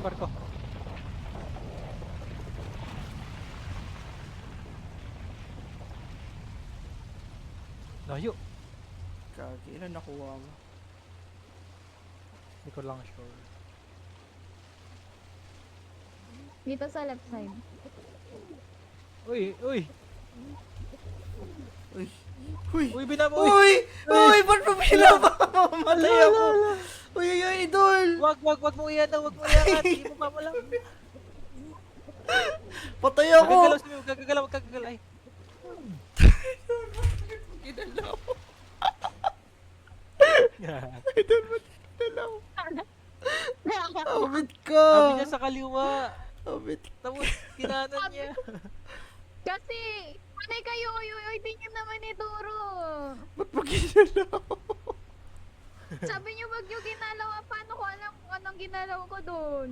yung barko. Layo. Kagi, ilan nakuha mo? Hindi ko lang sure. Dito sa left side. Uy, uy! Uy! Uy! Uy, binaba! Uy! Uy! Ba't mo pinaba? Mamalay ako! Uy, uy, uy, idol! Wag mo iyan na, wag mo iyan. Hindi mo pa lang. Patay ako! Gagalaw sa mga, gagalaw. Ay. Ginalaw. Sabi Idol, ba't ginalaw? Abit ka! niya sa kaliwa. Abit Tapos, kinanan niya. Kasi, panay kayo, uy, di nyo naman ituro. Ba't mo ginalaw? Sabi nyo wag nyo ginalaw, paano ko alam kung anong ginalaw ko dun?